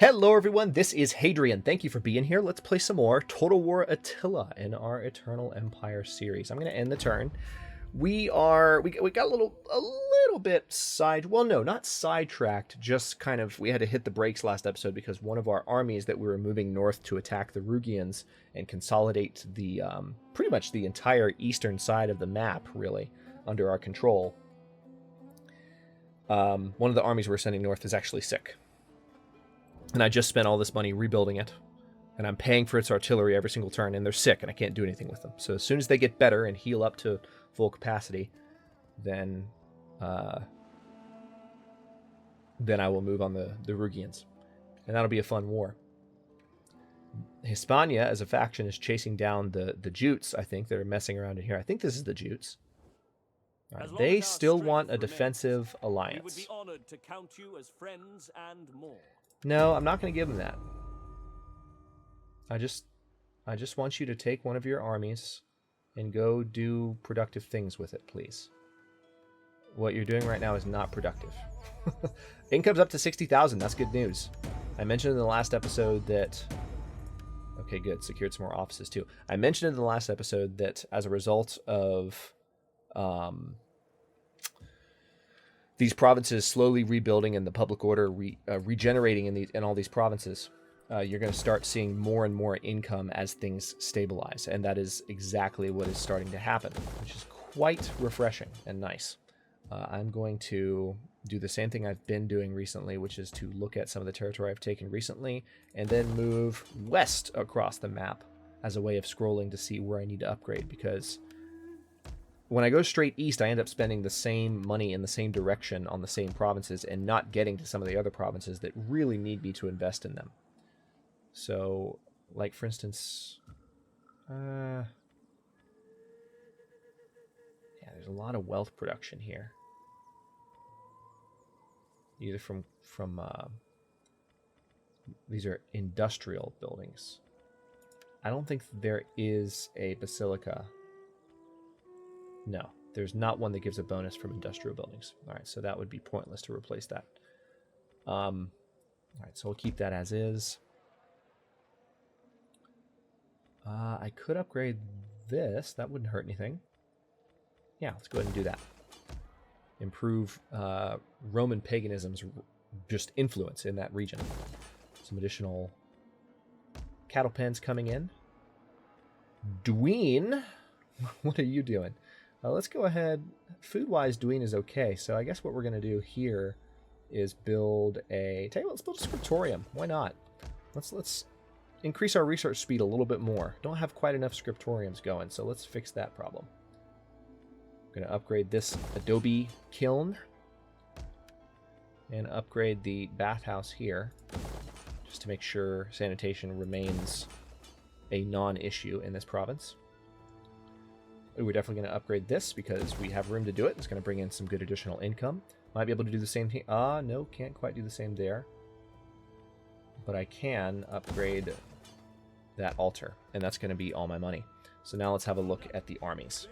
Hello everyone, this is Hadrian. Thank you for being here. Let's play some more Total War Attila in our Eternal Empire series. I'm going to end the turn. We got a little bit not sidetracked, just kind of we had to hit the brakes last episode because one of our armies that we were moving north to attack the Rugians and consolidate the pretty much the entire eastern side of the map really under our control. One of the armies we're sending north is actually sick. And I just spent all this money rebuilding it. And I'm paying for its artillery every single turn, and they're sick, and I can't do anything with them. So as soon as they get better and heal up to full capacity, then I will move on the Rugians. And that'll be a fun war. Hispania, as a faction, is chasing down the Jutes, I think, that are messing around in here. I think this is the Jutes. Right, they still want a defensive alliance. We would be honored to count you as friends and more. No, I'm not going to give them that. I just want you to take one of your armies and go do productive things with it, please. What you're doing right now is not productive. Income's up to 60,000. That's good news. I mentioned in the last episode that... Okay, good. Secured some more offices, too. I mentioned in the last episode that as a result of... these provinces slowly rebuilding and the public order regenerating in all these provinces, you're going to start seeing more and more income as things stabilize. And that is exactly what is starting to happen, which is quite refreshing and nice. I'm going to do the same thing I've been doing recently, which is to look at some of the territory I've taken recently and then move west across the map as a way of scrolling to see where I need to upgrade, because when I go straight east, I end up spending the same money in the same direction on the same provinces and not getting to some of the other provinces that really need me to invest in them. So, like, for instance... yeah, there's a lot of wealth production here. Either from these are industrial buildings. I don't think there is a basilica. No, there's not one that gives a bonus from industrial buildings. All right, so that would be pointless to replace that. All right, so we'll keep that as is. I could upgrade this. That wouldn't hurt anything. Yeah, let's go ahead and do that. Improve Roman paganism's just influence in that region. Some additional cattle pens coming in. Dween, what are you doing? Let's go ahead. Food-wise, Dween is okay. So I guess what we're going to do here is build a... Tell you what, let's build a scriptorium. Why not? Let's increase our research speed a little bit more. Don't have quite enough scriptoriums going, so let's fix that problem. I'm going to upgrade this adobe kiln and upgrade the bathhouse here just to make sure sanitation remains a non-issue in this province. We're definitely going to upgrade this because we have room to do it. It's going to bring in some good additional income. Might be able to do the same thing. No, can't quite do the same there. But I can upgrade that altar, and that's going to be all my money. So now let's have a look at the armies.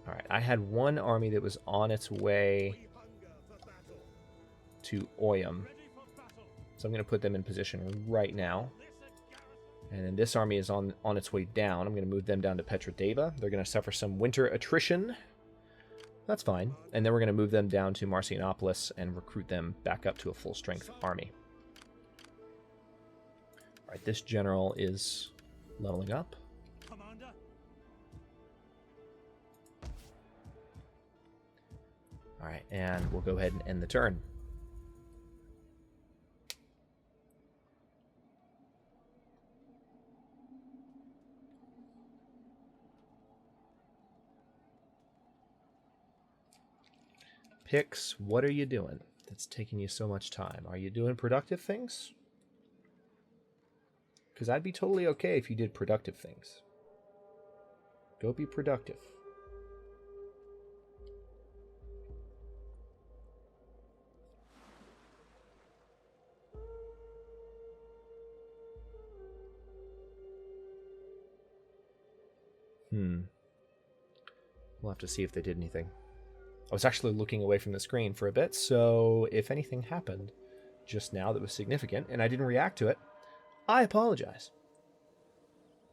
All right, I had one army that was on its way to Oyam. So I'm going to put them in position right now. And then this army is on its way down. I'm going to move them down to Petrodeva. They're going to suffer some winter attrition. That's fine. And then we're going to move them down to Marcianopolis and recruit them back up to a full-strength army. All right, this general is leveling up. Commander. All right, and we'll go ahead and end the turn. Picks, what are you doing that's taking you so much time? Are you doing productive things? Because I'd be totally okay if you did productive things. Go be productive. We'll have to see if they did anything. I was actually looking away from the screen for a bit, so if anything happened just now that was significant and I didn't react to it, I apologize.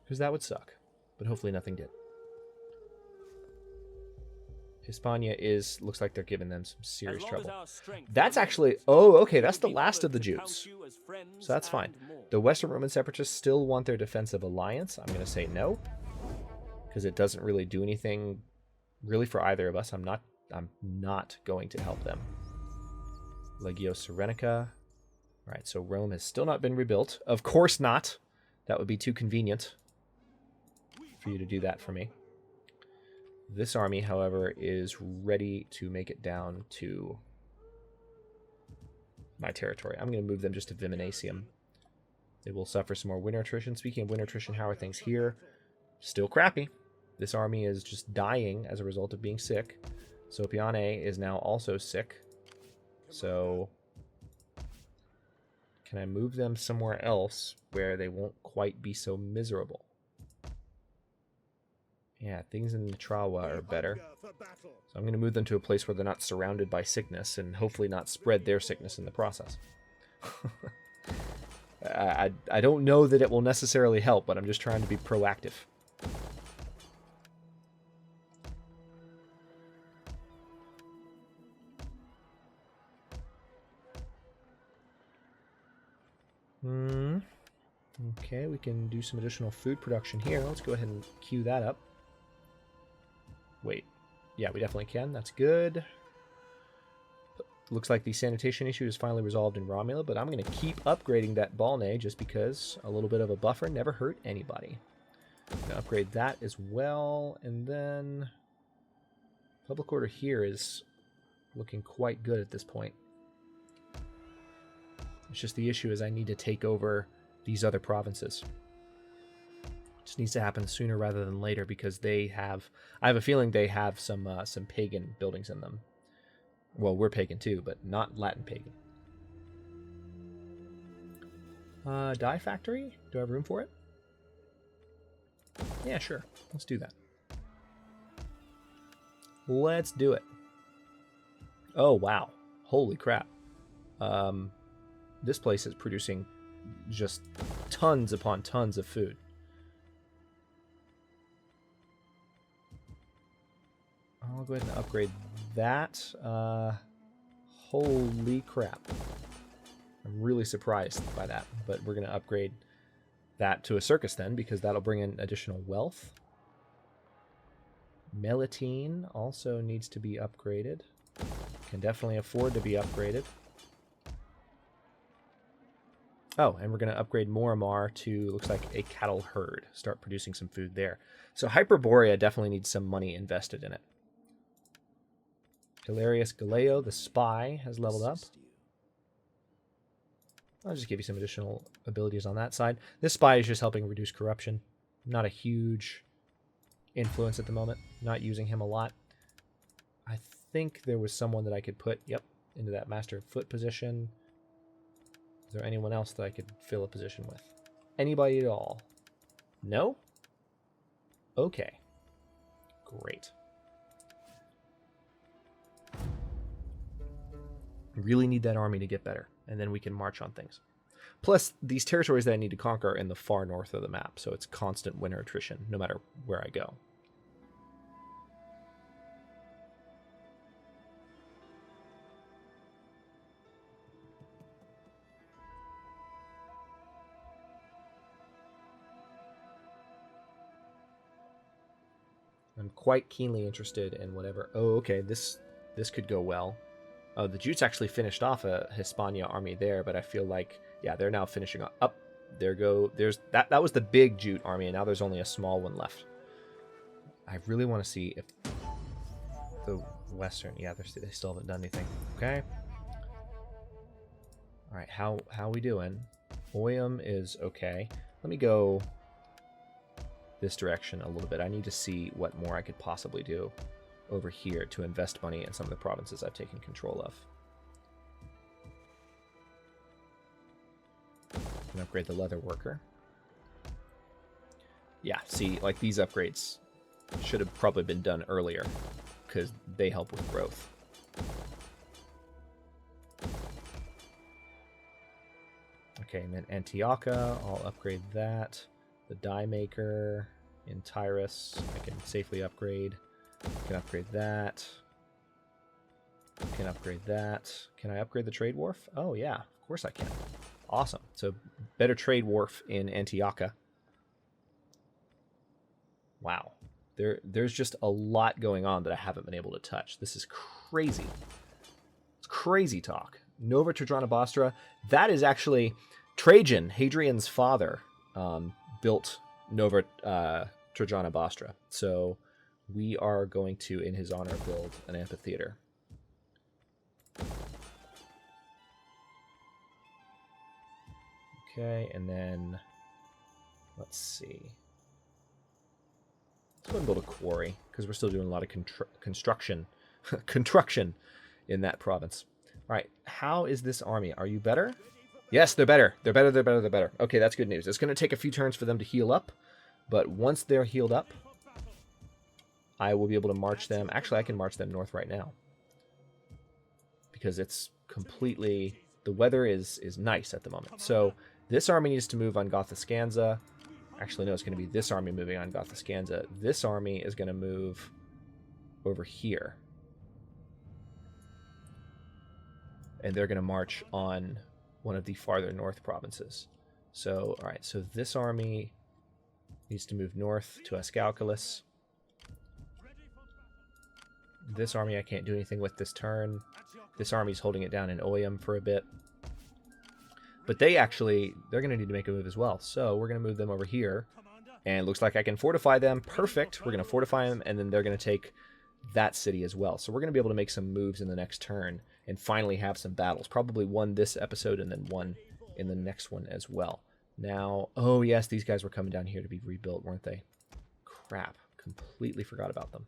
Because that would suck. But hopefully nothing did. Hispania looks like they're giving them some serious trouble. That's actually, oh, okay, that's the last of the Jutes. So that's fine. The Western Roman Separatists still want their defensive alliance. I'm going to say no. Because it doesn't really do anything really for either of us. I'm not going to help them. Legio Serenica. All right, so Rome has still not been rebuilt. Of course not. That would be too convenient for you to do that for me. This army, however, is ready to make it down to my territory. I'm going to move them just to Viminacium. They will suffer some more winter attrition. Speaking of winter attrition, how are things here? Still crappy. This army is just dying as a result of being sick. Sopiane is now also sick. So can I move them somewhere else where they won't quite be so miserable? Yeah, things in Trawa are better. So I'm going to move them to a place where they're not surrounded by sickness and hopefully not spread their sickness in the process. I don't know that it will necessarily help, but I'm just trying to be proactive. Okay, we can do some additional food production here. Let's go ahead and queue that up. Wait. Yeah, we definitely can. That's good. Looks like the sanitation issue is finally resolved in Romula, but I'm going to keep upgrading that Balne just because a little bit of a buffer never hurt anybody. I'm going to upgrade that as well, and then public order here is looking quite good at this point. It's just the issue is I need to take over these other provinces. Just needs to happen sooner rather than later because they have... I have a feeling they have some pagan buildings in them. Well, we're pagan too, but not Latin pagan. Dye factory? Do I have room for it? Yeah, sure. Let's do that. Let's do it. Oh, wow. Holy crap. This place is producing just tons upon tons of food. I'll go ahead and upgrade that. Holy crap. I'm really surprised by that, but we're going to upgrade that to a circus then, because that'll bring in additional wealth. Melitine also needs to be upgraded. Can definitely afford to be upgraded. Oh, and we're going to upgrade Moramar to, looks like, a cattle herd. Start producing some food there. So Hyperborea definitely needs some money invested in it. Galerius Galeo, the spy, has leveled up. I'll just give you some additional abilities on that side. This spy is just helping reduce corruption. Not a huge influence at the moment. Not using him a lot. I think there was someone that I could put, yep, into that Master of Foot position. Is there anyone else that I could fill a position with? Anybody at all? No? Okay. Great. Really need that army to get better, and then we can march on things. Plus, these territories that I need to conquer are in the far north of the map, so it's constant winter attrition, no matter where I go. I'm quite keenly interested in whatever... Oh, okay, this could go well. Oh, the Jutes actually finished off a Hispania army there, but I feel like, yeah, they're now finishing up. There's that was the big Jute army, and now there's only a small one left. I really want to see if the Western, yeah, they still haven't done anything. Okay. All right, how we doing? Oyum is okay. Let me go this direction a little bit. I need to see what more I could possibly do over here to invest money in some of the provinces I've taken control of. And upgrade the leather worker. Yeah, see, like these upgrades should have probably been done earlier. because they help with growth. Okay, and then Antiocha, I'll upgrade that. The dye maker in Tyrus, I can safely upgrade. Can upgrade that. Can upgrade that. Can I upgrade the trade wharf? Oh yeah, of course I can. Awesome. So better trade wharf in Antiocha. Wow. There's just a lot going on that I haven't been able to touch. This is crazy. It's crazy talk. Nova Trajana Bostra. That is actually Trajan, Hadrian's father, built Nova Trajana Bostra. So we are going to, in his honor, build an amphitheater. Okay, and then let's see. Let's go and build a quarry, because we're still doing a lot of construction in that province. All right, how is this army? Are you better? Yes, they're better. They're better. Okay, that's good news. It's going to take a few turns for them to heal up, but once they're healed up, I will be able to march them. Actually, I can march them north right now, because it's completely... The weather is nice at the moment. So this army needs to move on Gothiscanza. Actually, no, it's going to be this army moving on Gothiscanza. This army is going to move over here. And they're going to march on one of the farther north provinces. So, all right, so this army needs to move north to Ascalcalis. This army I can't do anything with this turn. This army's holding it down in Oyam for a bit. But they're going to need to make a move as well. So we're going to move them over here. And it looks like I can fortify them. Perfect. We're going to fortify them, and then they're going to take that city as well. So we're going to be able to make some moves in the next turn and finally have some battles. Probably one this episode and then one in the next one as well. Now, oh yes, these guys were coming down here to be rebuilt, weren't they? Crap. Completely forgot about them.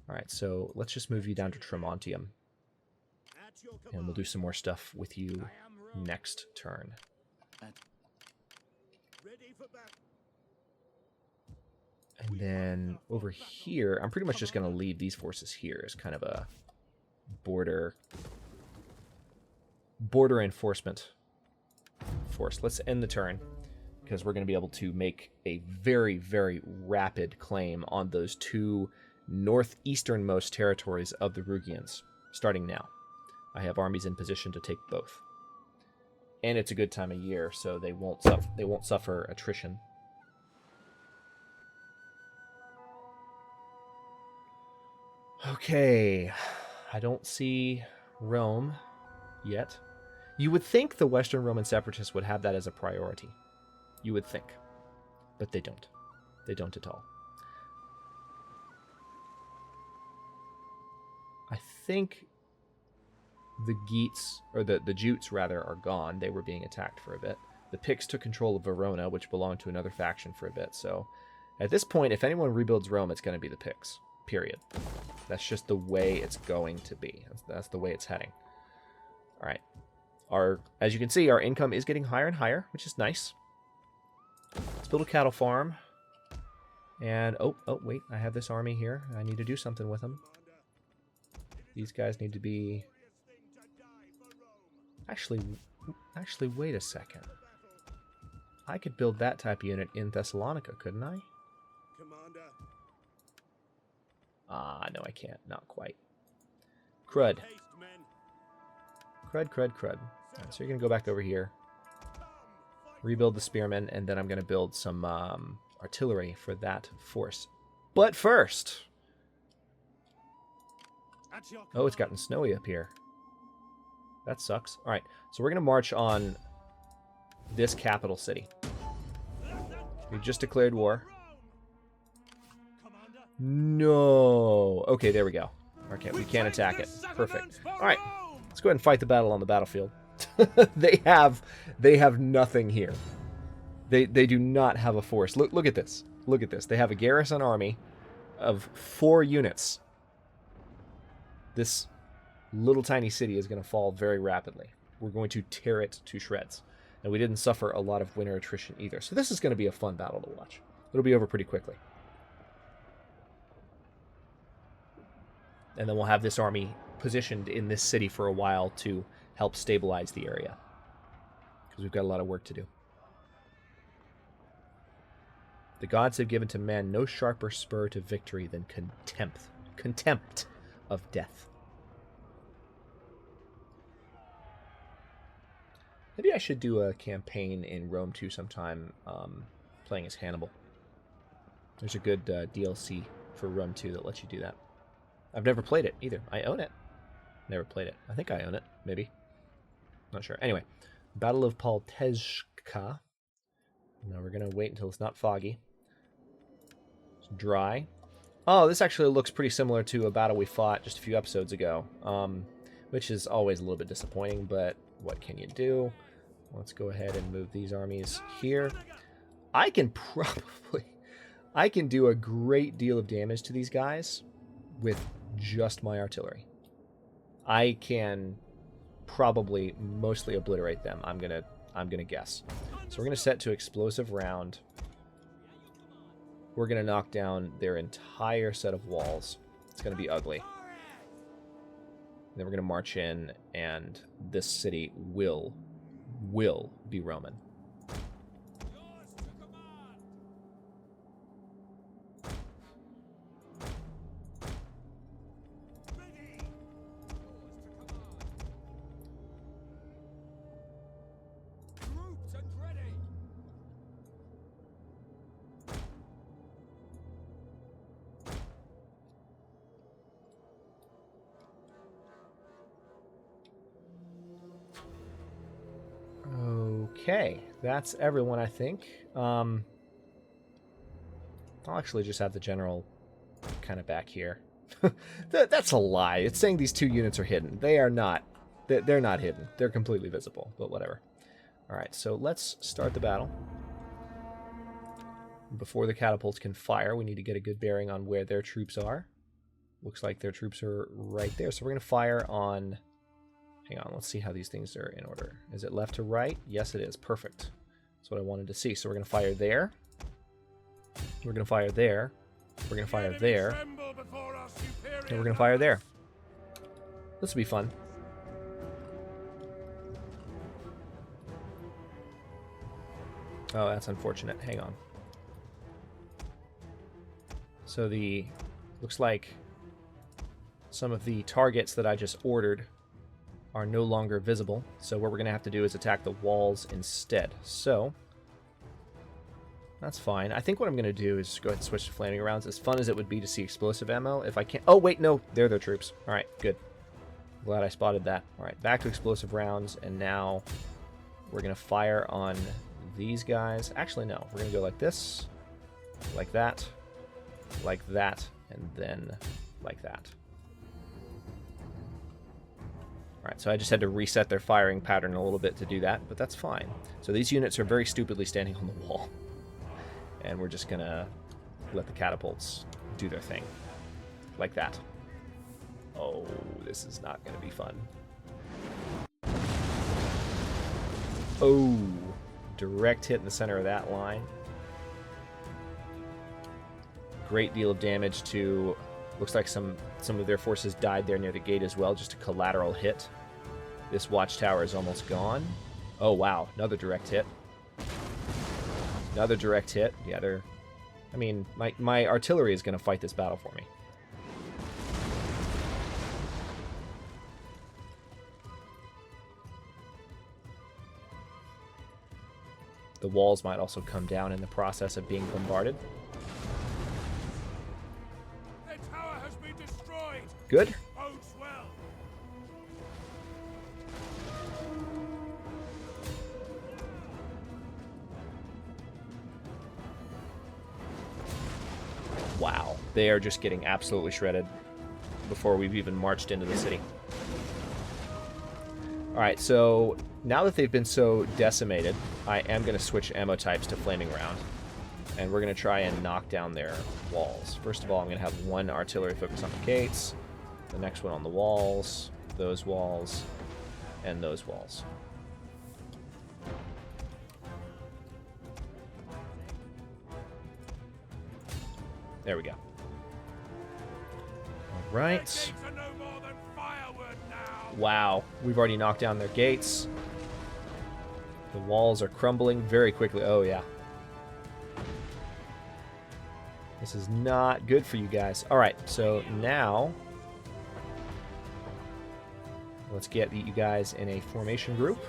All right, so let's just move you down to Tremontium. And we'll do some more stuff with you next turn. And then over here, I'm pretty much just going to leave these forces here as kind of a border enforcement force. Let's end the turn, because we're going to be able to make a very, very rapid claim on those two northeasternmost territories of the Rugians, starting now. I have armies in position to take both. And it's a good time of year, so they won't suffer attrition. Okay, I don't see Rome yet. You would think the Western Roman separatists would have that as a priority. You would think. But they don't. They don't at all. I think the Geats, or the Jutes rather, are gone. They were being attacked for a bit. The Picts took control of Verona, which belonged to another faction for a bit. So at this point, if anyone rebuilds Rome, it's going to be the Picts. Period. That's just the way it's going to be. That's the way it's heading. All right. As you can see, our income is getting higher and higher, which is nice. Let's build a cattle farm. And, oh, wait, I have this army here. I need to do something with them. These guys need to be... Actually, wait a second. I could build that type of unit in Thessalonica, couldn't I? No, I can't. Not quite. Crud. Crud. All right, so you're going to go back over here. Rebuild the spearmen, and then I'm going to build some artillery for that force. But first... Oh, it's gotten snowy up here. That sucks. All right, so we're going to march on this capital city. We just declared war. No. Okay, there we go. Okay, we can't attack it. Perfect. All right, let's go ahead and fight the battle on the battlefield. They have nothing here. They do not have a force. Look at this. Look at this. They have a garrison army of 4 units. This little tiny city is going to fall very rapidly. We're going to tear it to shreds. And we didn't suffer a lot of winter attrition either. So this is going to be a fun battle to watch. It'll be over pretty quickly. And then we'll have this army positioned in this city for a while to help stabilize the area. Because we've got a lot of work to do. The gods have given to man no sharper spur to victory than contempt of death. Maybe I should do a campaign in Rome 2 sometime, playing as Hannibal. There's a good DLC for Rome 2 that lets you do that. I've never played it either. I own it. Never played it. I think I own it. Maybe. Not sure. Anyway, Battle of Paltejka. Now we're going to wait until it's not foggy. It's dry. Oh, this actually looks pretty similar to a battle we fought just a few episodes ago, which is always a little bit disappointing, but what can you do? Let's go ahead and move these armies here. I can do a great deal of damage to these guys with just my artillery. I can probably mostly obliterate them. I'm gonna guess. So we're gonna set to explosive round. We're gonna knock down their entire set of walls. It's gonna be ugly. Then we're gonna march in, and this city will be Roman. Okay, that's everyone, I think. I'll actually just have the general kind of back here. That's a lie. It's saying these two units are hidden. They are not. They're not hidden. They're completely visible, but whatever. All right, so let's start the battle. Before the catapults can fire, we need to get a good bearing on where their troops are. Looks like their troops are right there. So we're going to fire on... Hang on, let's see how these things are in order. Is it left to right? Yes, it is. Perfect. That's what I wanted to see. So we're going to fire there. We're going to fire there. We're going to fire there. And we're going to fire there. This will be fun. Oh, that's unfortunate. Hang on. So looks like some of the targets that I just ordered are no longer visible. So what we're going to have to do is attack the walls instead. So that's fine. I think what I'm going to do is go ahead and switch to flaming rounds. As fun as it would be to see explosive ammo, if I can't... Oh, wait, no. They're their troops. All right, good. Glad I spotted that. All right, back to explosive rounds. And now we're going to fire on these guys. Actually, no. We're going to go like this, like that, and then like that. Alright, so I just had to reset their firing pattern a little bit to do that, but that's fine. So these units are very stupidly standing on the wall. And we're just gonna let the catapults do their thing. Like that. Oh, this is not gonna be fun. Oh, direct hit in the center of that line. Great deal of damage to... Looks like some of their forces died there near the gate as well, just a collateral hit. This watchtower is almost gone. Oh, wow. Another direct hit. Another direct hit. Yeah, they're... I mean, my artillery is going to fight this battle for me. The walls might also come down in the process of being bombarded. Good. Wow, they are just getting absolutely shredded before we've even marched into the city. Alright, so now that they've been so decimated, I am going to switch ammo types to flaming round. And we're going to try and knock down their walls. First of all, I'm going to have one artillery focus on the gates. The next one on the walls, those walls, and those walls. There we go. right. Gates are no more than firewood now. Wow, we've already knocked down their gates. The walls are crumbling very quickly. Oh, yeah. This is not good for you guys. All right, so now let's get you guys in a formation group.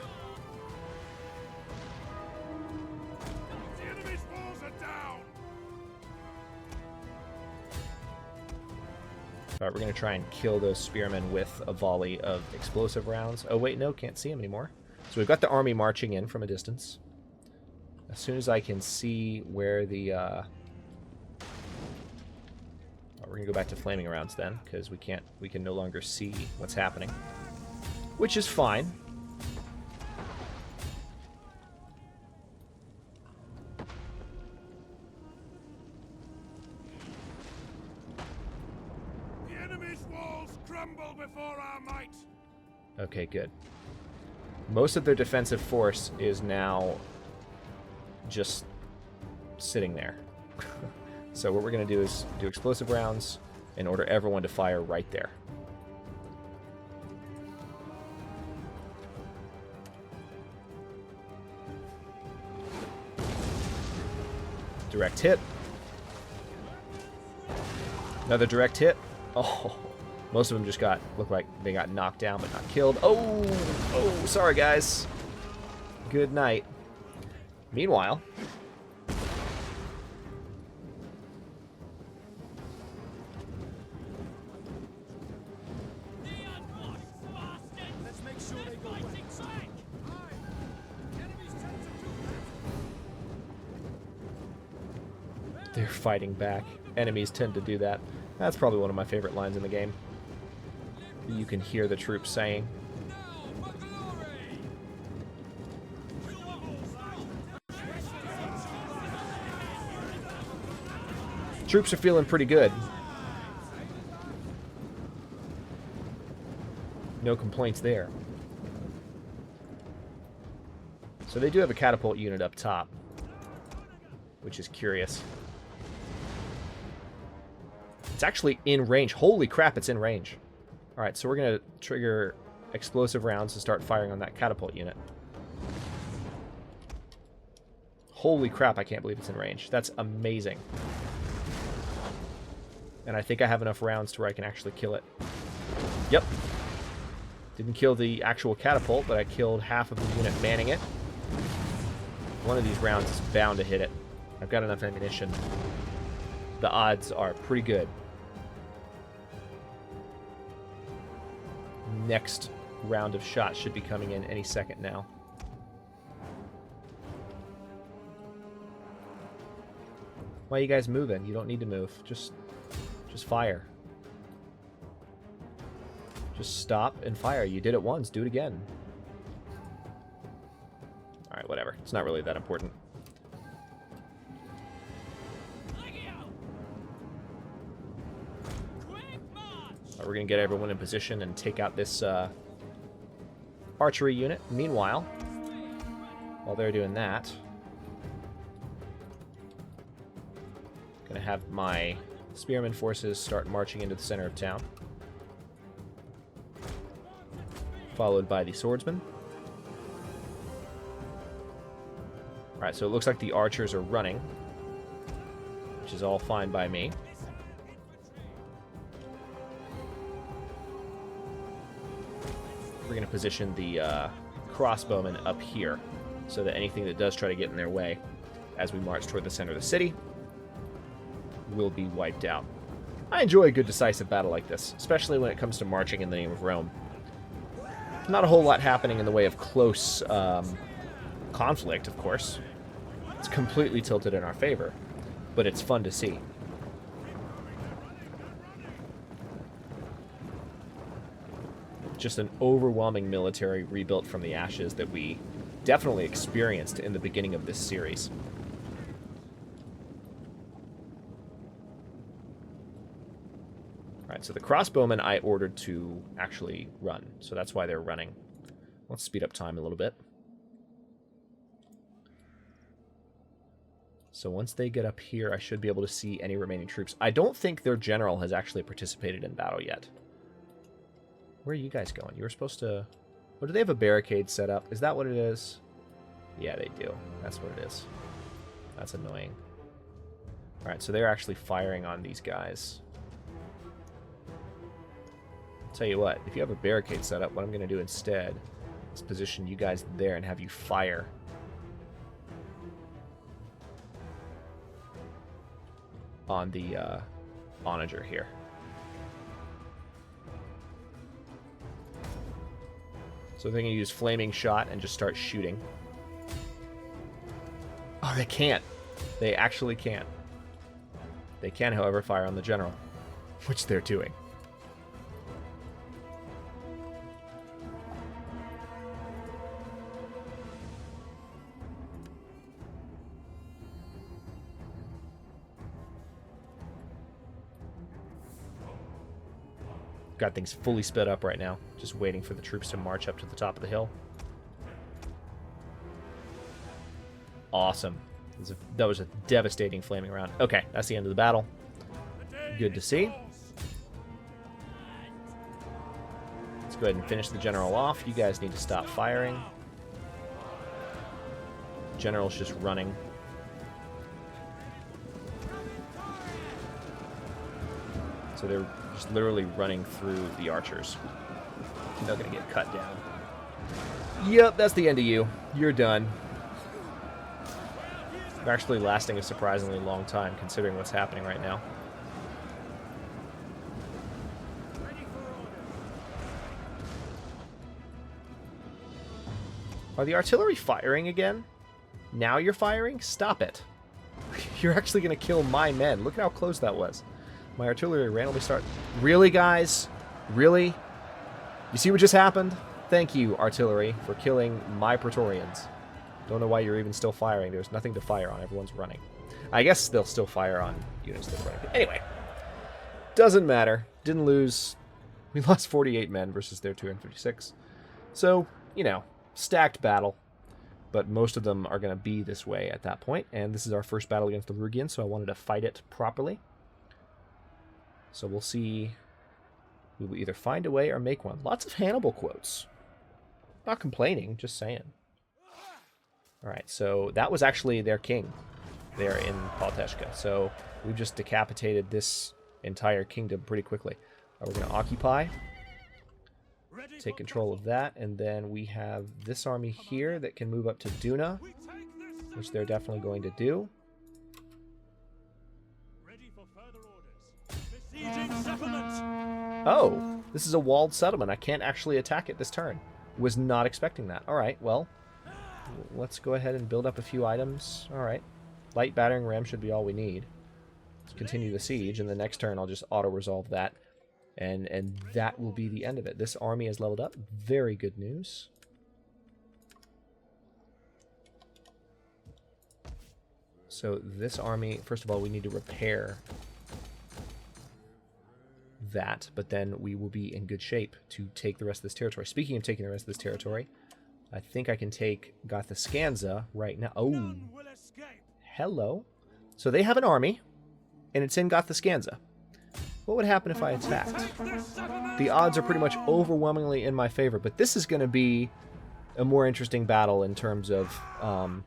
The enemy's walls are down. All right, we're going to try and kill those spearmen with a volley of explosive rounds. Oh, wait, no, can't see them anymore. So we've got the army marching in from a distance. As soon as I can see where the... Oh, we're going to go back to flaming rounds then, because we can no longer see what's happening. Which is fine. The enemy's walls crumble before our might. Okay, good. Most of their defensive force is now just sitting there. So what we're going to do is do explosive rounds and order everyone to fire right there. Direct hit. Another direct hit. Oh, most of them just looked like they got knocked down but not killed. Oh, sorry guys. Good night. Meanwhile, Let's make sure they go away. they're fighting back. Enemies tend to do that. That's probably one of my favorite lines in the game. You can hear the troops saying. Troops are feeling pretty good. No complaints there. So they do have a catapult unit up top, which is curious. It's actually in range. Holy crap, it's in range. All right, so we're going to trigger explosive rounds to start firing on that catapult unit. Holy crap, I can't believe it's in range. That's amazing. And I think I have enough rounds to where I can actually kill it. Yep. Didn't kill the actual catapult, but I killed half of the unit manning it. One of these rounds is bound to hit it. I've got enough ammunition. The odds are pretty good. Next round of shots should be coming in any second now. Why are you guys moving? You don't need to move. Just fire. Just stop and fire. You did it once. Do it again. Alright, whatever. It's not really that important. We're going to get everyone in position and take out this archery unit. Meanwhile, while they're doing that, going to have my spearman forces start marching into the center of town, followed by the swordsmen. Alright, so it looks like the archers are running, which is all fine by me. We're going to position the crossbowmen up here so that anything that does try to get in their way as we march toward the center of the city will be wiped out. I enjoy a good decisive battle like this, especially when it comes to marching in the name of Rome. Not a whole lot happening in the way of close conflict, of course. It's completely tilted in our favor, but it's fun to see. Just an overwhelming military rebuilt from the ashes that we definitely experienced in the beginning of this series. Alright, so the crossbowmen I ordered to actually run, so that's why they're running. Let's speed up time a little bit. So once they get up here, I should be able to see any remaining troops. I don't think their general has actually participated in battle yet. Where are you guys going? You were supposed to... Oh, do they have a barricade set up? Is that what it is? Yeah, they do. That's what it is. That's annoying. Alright, so they're actually firing on these guys. I'll tell you what, if you have a barricade set up, what I'm going to do instead is position you guys there and have you fire. On the onager here. So they're going to use flaming shot and just start shooting. Oh, they can't. They actually can't. They can, however, fire on the general, which they're doing. Got things fully sped up right now. Just waiting for the troops to march up to the top of the hill. Awesome. That was a devastating flaming round. Okay, that's the end of the battle. Good to see. Let's go ahead and finish the general off. You guys need to stop firing. General's just running. So they're just literally running through the archers. They're going to get cut down. Yep, that's the end of you. You're done. They're actually lasting a surprisingly long time, considering what's happening right now. Are the artillery firing again? Now you're firing? Stop it. You're actually going to kill my men. Look at how close that was. My artillery randomly start... Really, guys? Really? You see what just happened? Thank you, artillery, for killing my Praetorians. Don't know why you're even still firing. There's nothing to fire on. Everyone's running. I guess they'll still fire on units that are running. But anyway. Doesn't matter. Didn't lose. We lost 48 men versus their 256. So, you know, stacked battle. But most of them are going to be this way at that point. And this is our first battle against the Rugians, so I wanted to fight it properly. So we'll see. We will either find a way or make one. Lots of Hannibal quotes. Not complaining, just saying. Alright, so that was actually their king there in Peska. So we've just decapitated this entire kingdom pretty quickly. We're going to occupy. Take control of that. And then we have this army here that can move up to Duna, which they're definitely going to do. Oh, this is a walled settlement. I can't actually attack it this turn. Was not expecting that. Alright, well, let's go ahead and build up a few items. Alright. Light battering ram should be all we need. Let's continue the siege, and the next turn I'll just auto-resolve that. And that will be the end of it. This army has leveled up. Very good news. So this army, first of all, we need to repair that, but then we will be in good shape to take the rest of this territory. Speaking of taking the rest of this territory, I think I can take Gothiscanza right now. Oh, hello. So they have an army, and it's in Gothiscanza. What would happen if I attacked? The odds are pretty much overwhelmingly in my favor, but this is going to be a more interesting battle in terms of...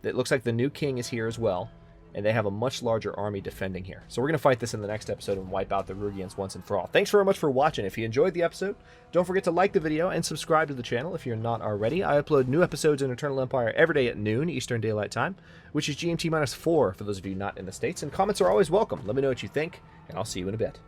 it looks like the new king is here as well, and they have a much larger army defending here. So we're going to fight this in the next episode and wipe out the Rugians once and for all. Thanks very much for watching. If you enjoyed the episode, don't forget to like the video and subscribe to the channel if you're not already. I upload new episodes in Eternal Empire every day at noon Eastern Daylight Time, which is GMT-4 for those of you not in the States, and comments are always welcome. Let me know what you think, and I'll see you in a bit.